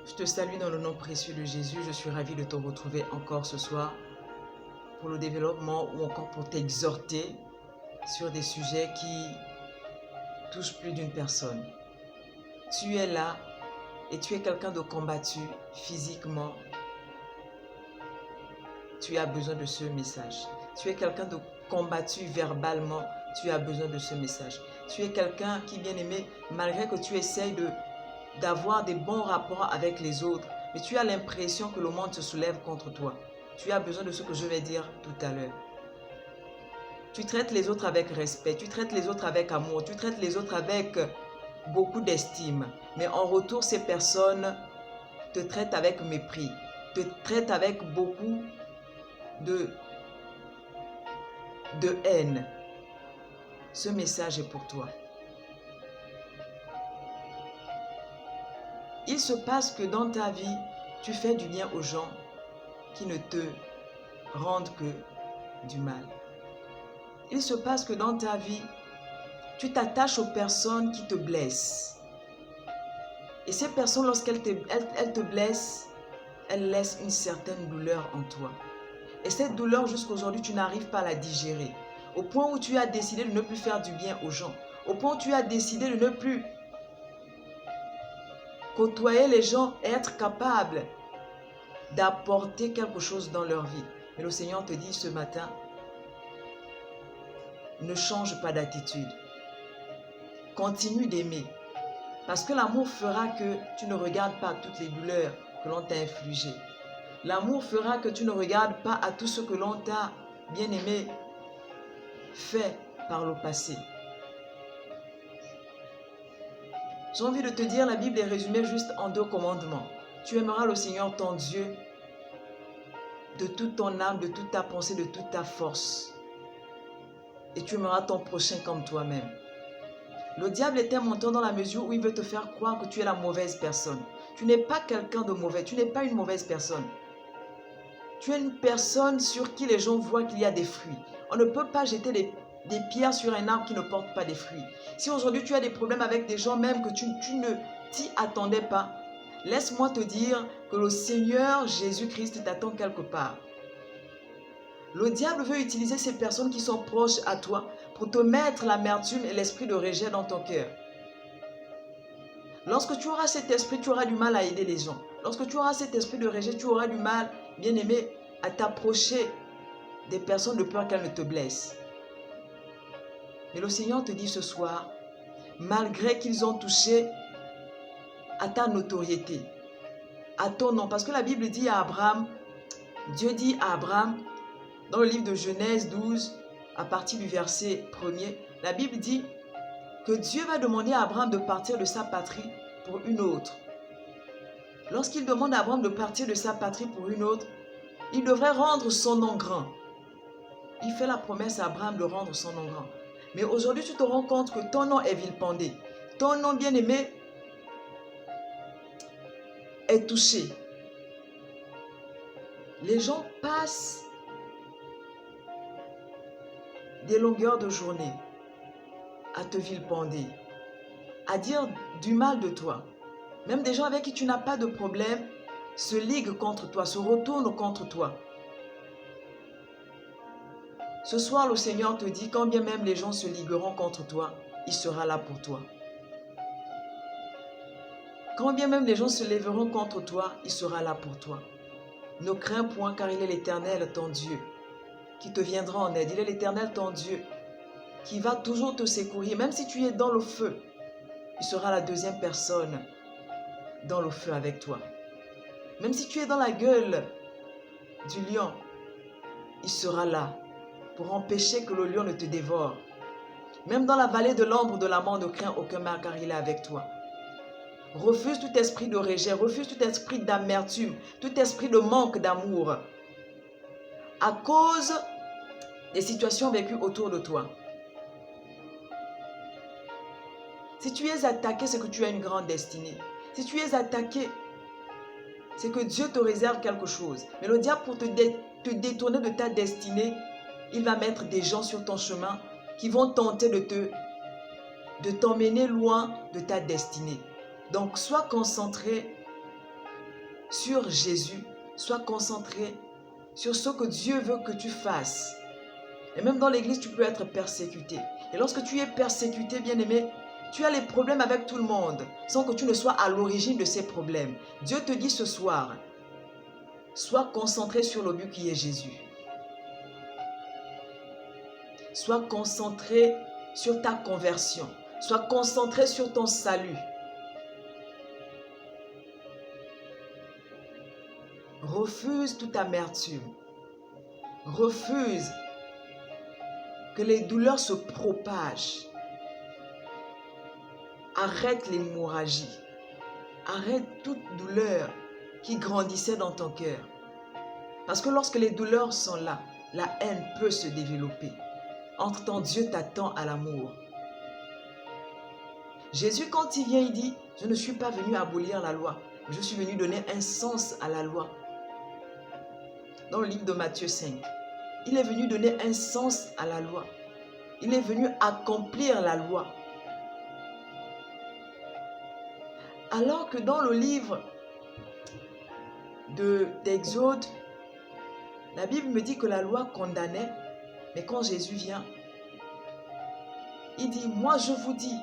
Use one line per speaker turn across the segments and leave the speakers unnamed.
Je te salue dans le nom précieux de Jésus. Je suis ravie de te retrouver encore ce soir pour le développement ou encore pour t'exhorter sur des sujets qui touchent plus d'une personne. Tu es là et tu es quelqu'un de combattu physiquement. Tu as besoin de ce message. Tu es quelqu'un de combattu verbalement. Tu as besoin de ce message. Tu es quelqu'un qui, bien aimé, malgré que tu essayes d'avoir des bons rapports avec les autres, mais tu as l'impression que le monde se soulève contre toi. Tu as besoin de ce que je vais dire tout à l'heure. Tu traites les autres avec respect, tu traites les autres avec amour, tu traites les autres avec beaucoup d'estime. Mais en retour, ces personnes te traitent avec mépris, te traitent avec beaucoup de haine. Ce message est pour toi. Il se passe que dans ta vie, tu fais du bien aux gens qui ne te rendent que du mal. Il se passe que dans ta vie, tu t'attaches aux personnes qui te blessent. Et ces personnes, lorsqu'elles te blessent, elles laissent une certaine douleur en toi. Et cette douleur, jusqu'aujourd'hui, tu n'arrives pas à la digérer. Au point où tu as décidé de ne plus faire du bien aux gens. Au point où tu as décidé de ne plus côtoyer les gens et être capable d'apporter quelque chose dans leur vie. Mais le Seigneur te dit ce matin, ne change pas d'attitude. Continue d'aimer. Parce que l'amour fera que tu ne regardes pas toutes les douleurs que l'on t'a infligées. L'amour fera que tu ne regardes pas à tout ce que l'on t'a, bien aimé, fait par le passé. J'ai envie de te dire, la Bible est résumée juste en 2 commandements. Tu aimeras le Seigneur ton Dieu de toute ton âme, de toute ta pensée, de toute ta force. Et tu aimeras ton prochain comme toi-même. Le diable est un menteur dans la mesure où il veut te faire croire que tu es la mauvaise personne. Tu n'es pas quelqu'un de mauvais, tu n'es pas une mauvaise personne. Tu es une personne sur qui les gens voient qu'il y a des fruits. On ne peut pas jeter des pierres sur un arbre qui ne porte pas des fruits. Si aujourd'hui tu as des problèmes avec des gens même que tu ne t'y attendais pas, laisse-moi te dire que le Seigneur Jésus-Christ t'attend quelque part. Le diable veut utiliser ces personnes qui sont proches à toi pour te mettre l'amertume et l'esprit de rejet dans ton cœur. Lorsque tu auras cet esprit, tu auras du mal à aider les gens. Lorsque tu auras cet esprit de rejet, tu auras du mal, bien aimé, à t'approcher des personnes de peur qu'elles ne te blessent. Mais le Seigneur te dit ce soir, malgré qu'ils ont touché à ta notoriété, à ton nom, parce que la Bible dit à Abraham, Dieu dit à Abraham, dans le livre de Genèse 12, à partir du verset 1er, la Bible dit que Dieu va demander à Abraham de partir de sa patrie pour une autre. Lorsqu'il demande à Abraham de partir de sa patrie pour une autre, il devrait rendre son nom grand. Il fait la promesse à Abraham de rendre son nom grand. Mais aujourd'hui, tu te rends compte que ton nom est vilipendé. Ton nom bien-aimé est touché. Les gens passent des longueurs de journée à te vilipender, à dire du mal de toi. Même des gens avec qui tu n'as pas de problème se liguent contre toi, se retournent contre toi. Ce soir, le Seigneur te dit, quand bien même les gens se ligueront contre toi, il sera là pour toi. Quand bien même les gens se lèveront contre toi, il sera là pour toi. Ne crains point, car il est l'Éternel, ton Dieu, qui te viendra en aide. Il est l'Éternel, ton Dieu, qui va toujours te secourir. Même si tu es dans le feu, il sera la deuxième personne dans le feu avec toi. Même si tu es dans la gueule du lion, il sera là pour empêcher que le lion ne te dévore. Même dans la vallée de l'ombre de la mort, ne crains aucun mal, car il est avec toi. Refuse tout esprit de rejet, refuse tout esprit d'amertume, tout esprit de manque d'amour à cause des situations vécues autour de toi. Si tu es attaqué, c'est que tu as une grande destinée. Si tu es attaqué, c'est que Dieu te réserve quelque chose. Mais le diable, pour te détourner de ta destinée, il va mettre des gens sur ton chemin qui vont tenter de t'emmener loin de ta destinée. Donc, sois concentré sur Jésus. Sois concentré sur ce que Dieu veut que tu fasses. Et même dans l'église, tu peux être persécuté. Et lorsque tu es persécuté, bien-aimé, tu as les problèmes avec tout le monde, sans que tu ne sois à l'origine de ces problèmes. Dieu te dit ce soir, sois concentré sur le but qui est Jésus. Sois concentré sur ta conversion. Sois concentré sur ton salut. Refuse toute amertume. Refuse que les douleurs se propagent. Arrête l'hémorragie. Arrête toute douleur qui grandissait dans ton cœur. Parce que lorsque les douleurs sont là, la haine peut se développer. Entre-temps, Dieu t'attend à l'amour. Jésus, quand il vient, il dit, je ne suis pas venu abolir la loi, mais je suis venu donner un sens à la loi. Dans le livre de Matthieu 5, il est venu donner un sens à la loi. Il est venu accomplir la loi. Alors que dans le livre d'Exode, la Bible me dit que la loi condamnait, mais quand Jésus vient, il dit, moi je vous dis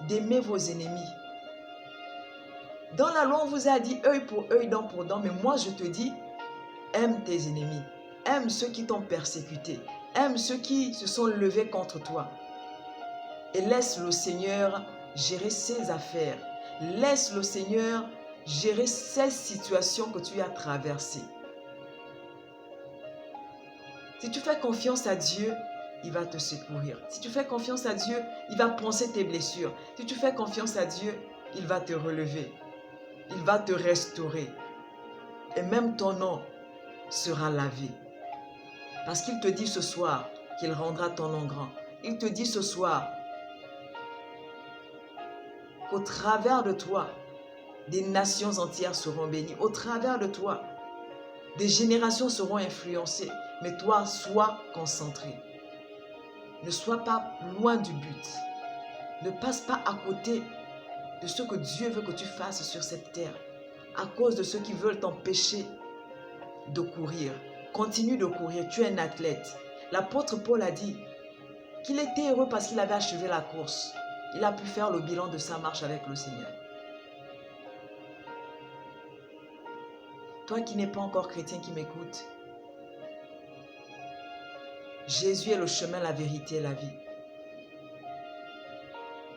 d'aimer vos ennemis. Dans la loi, on vous a dit œil pour œil, dent pour dent, mais moi je te dis, aime tes ennemis, aime ceux qui t'ont persécuté, aime ceux qui se sont levés contre toi. Et laisse le Seigneur gérer ses affaires. Laisse le Seigneur gérer ces situations que tu as traversées. Si tu fais confiance à Dieu, il va te secourir. Si tu fais confiance à Dieu, il va panser tes blessures. Si tu fais confiance à Dieu, il va te relever. Il va te restaurer. Et même ton nom sera lavé. Parce qu'il te dit ce soir qu'il rendra ton nom grand. Il te dit ce soir qu'au travers de toi, des nations entières seront bénies. Au travers de toi, des générations seront influencées. Mais toi, sois concentré. Ne sois pas loin du but. Ne passe pas à côté de ce que Dieu veut que tu fasses sur cette terre. À cause de ceux qui veulent t'empêcher de courir. Continue de courir. Tu es un athlète. L'apôtre Paul a dit qu'il était heureux parce qu'il avait achevé la course. Il a pu faire le bilan de sa marche avec le Seigneur. Toi qui n'es pas encore chrétien qui m'écoute, Jésus est le chemin, la vérité et la vie.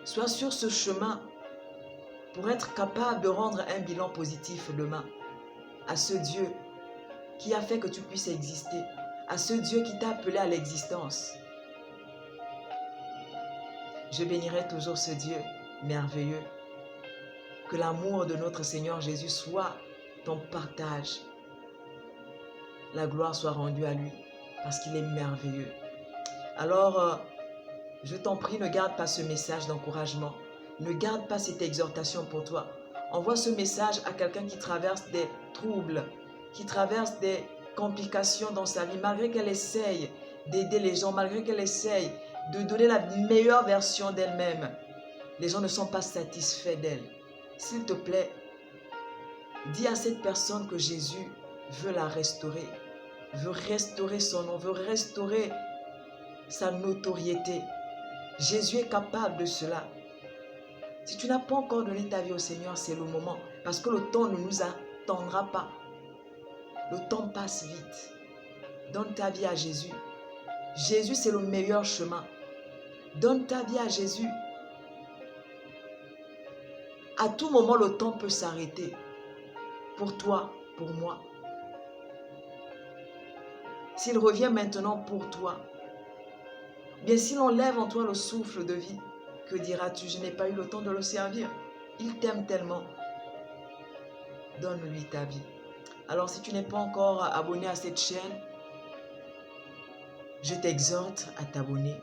Sois sur ce chemin pour être capable de rendre un bilan positif demain à ce Dieu qui a fait que tu puisses exister, à ce Dieu qui t'a appelé à l'existence. Je bénirai toujours ce Dieu merveilleux. Que l'amour de notre Seigneur Jésus soit ton partage. La gloire soit rendue à lui parce qu'il est merveilleux. Alors, je t'en prie, ne garde pas ce message d'encouragement. Ne garde pas cette exhortation pour toi. Envoie ce message à quelqu'un qui traverse des troubles, qui traverse des complications dans sa vie, malgré qu'elle essaye d'aider les gens, malgré qu'elle essaye de donner la meilleure version d'elle-même. Les gens ne sont pas satisfaits d'elle. S'il te plaît, dis à cette personne que Jésus veut la restaurer, veut restaurer son nom, veut restaurer sa notoriété. Jésus est capable de cela. Si tu n'as pas encore donné ta vie au Seigneur, c'est le moment. Parce que le temps ne nous attendra pas. Le temps passe vite. Donne ta vie à Jésus. Jésus, c'est le meilleur chemin. Donne ta vie à Jésus. À tout moment, le temps peut s'arrêter. Pour toi, pour moi. S'il revient maintenant pour toi, bien s'il enlève en toi le souffle de vie, que diras-tu? Je n'ai pas eu le temps de le servir. Il t'aime tellement. Donne-lui ta vie. Alors si tu n'es pas encore abonné à cette chaîne, je t'exhorte à t'abonner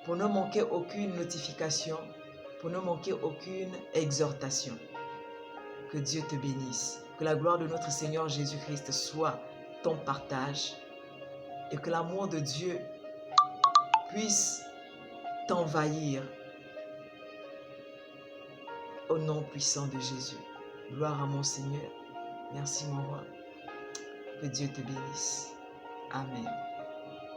pour ne manquer aucune notification, pour ne manquer aucune exhortation. Que Dieu te bénisse. Que la gloire de notre Seigneur Jésus-Christ soit ton partage et que l'amour de Dieu puisse t'envahir au nom puissant de Jésus. Gloire à mon Seigneur. Merci mon roi. Que Dieu te bénisse. Amen.